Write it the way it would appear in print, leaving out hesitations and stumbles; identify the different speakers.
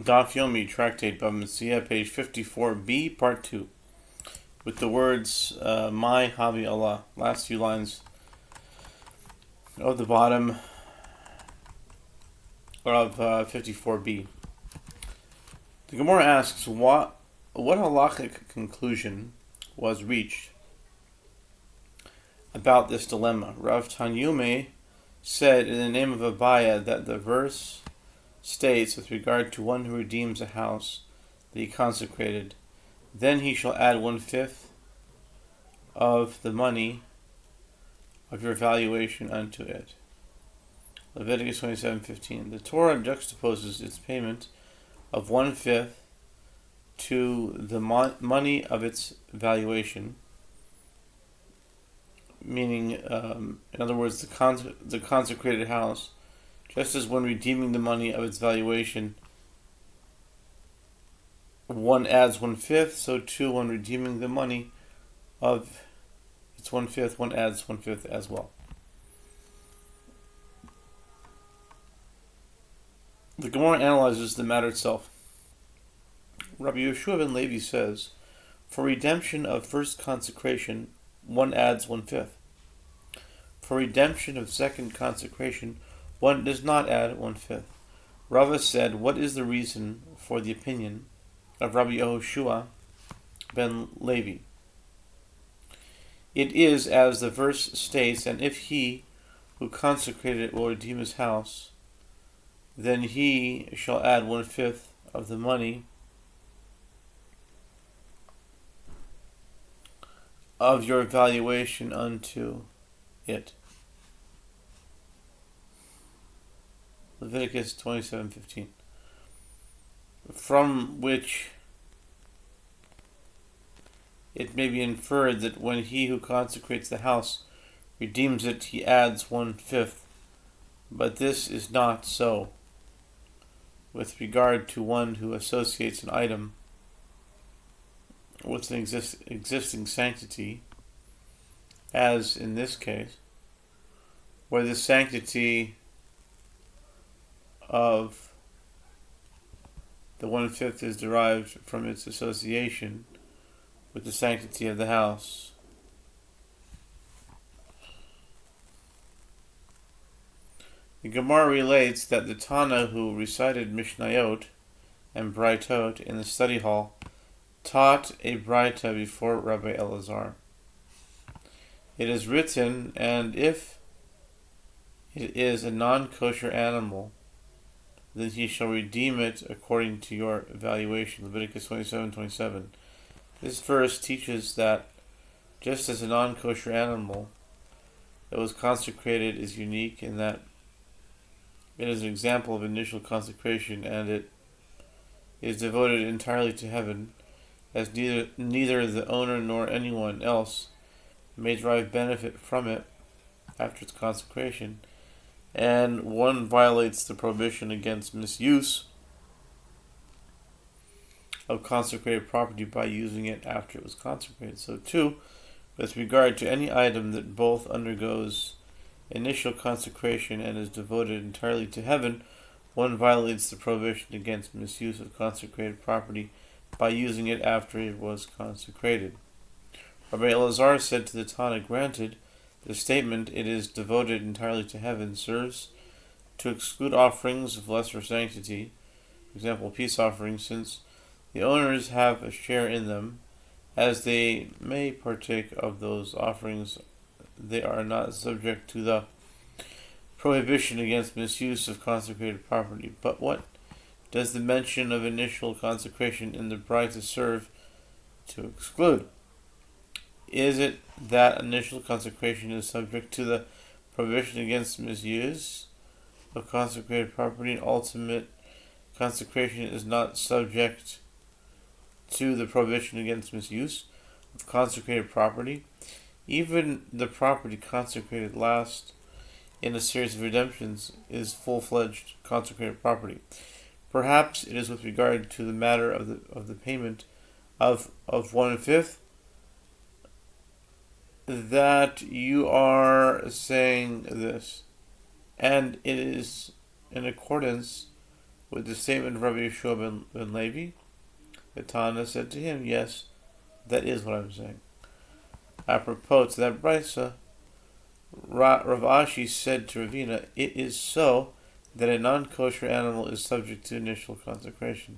Speaker 1: Daf Yomi, Tractate Bava Metzia, page 54b, part 2, with the words, My Havi Allah, last few lines of the bottom of 54b. The Gemara asks, what halachic conclusion was reached about this dilemma? Rav Tanyume said in the name of Abaya that the verse states with regard to one who redeems a house that he consecrated, then he shall add 1/5 of the money of your valuation unto it. Leviticus 27:15. The Torah juxtaposes its payment of 1/5 to the money of its valuation, meaning, in other words, the consecrated house. Just as when redeeming the money of its valuation, one adds 1/5, so too when redeeming the money of its 1/5, one adds 1/5 as well. The Gemara analyzes the matter itself. Rabbi Yehoshua ben Levi says, for redemption of first consecration, one adds 1/5. For redemption of second consecration, one does not add 1/5. Rava said, what is the reason for the opinion of Rabbi Yehoshua ben Levi? It is as the verse states, and if he who consecrated it will redeem his house, then he shall add 1/5 of the money of your valuation unto it. Leviticus 27:15. From which it may be inferred that when he who consecrates the house redeems it, he adds 1/5. But this is not so with regard to one who associates an item with an existing sanctity, as in this case, where the sanctity of the 1/5 is derived from its association with the sanctity of the house. The Gemara relates that the Tana who recited Mishnayot and Braitot in the study hall taught a Braita before Rabbi Elazar. It is written, and if it is a non-kosher animal, then he shall redeem it according to your valuation. Leviticus 27:27. This verse teaches that just as a non-kosher animal that was consecrated is unique in that it is an example of initial consecration and it is devoted entirely to heaven, as neither the owner nor anyone else may derive benefit from it after its consecration, and one violates the prohibition against misuse of consecrated property by using it after it was consecrated. So too, with regard to any item that both undergoes initial consecration and is devoted entirely to heaven, one violates the prohibition against misuse of consecrated property by using it after it was consecrated. Rabbi Elazar said to the Tana, granted, the statement, it is devoted entirely to heaven, serves to exclude offerings of lesser sanctity, for example, peace offerings, since the owners have a share in them, as they may partake of those offerings. They are not subject to the prohibition against misuse of consecrated property. But what does the mention of initial consecration in the Braita serve to exclude? Is it that initial consecration is subject to the prohibition against misuse of consecrated property, and ultimate consecration is not subject to the prohibition against misuse of consecrated property? Even the property consecrated last in a series of redemptions is full-fledged consecrated property. Perhaps it is with regard to the matter of the payment of 1/5 that you are saying this, and it is in accordance with the statement of Rabbi Yehoshua ben Levi? The Tana said to him, yes, that is what I'm saying. Apropos to that brisa, Rav Ashi said to Ravina, it is so that a non-kosher animal is subject to initial consecration.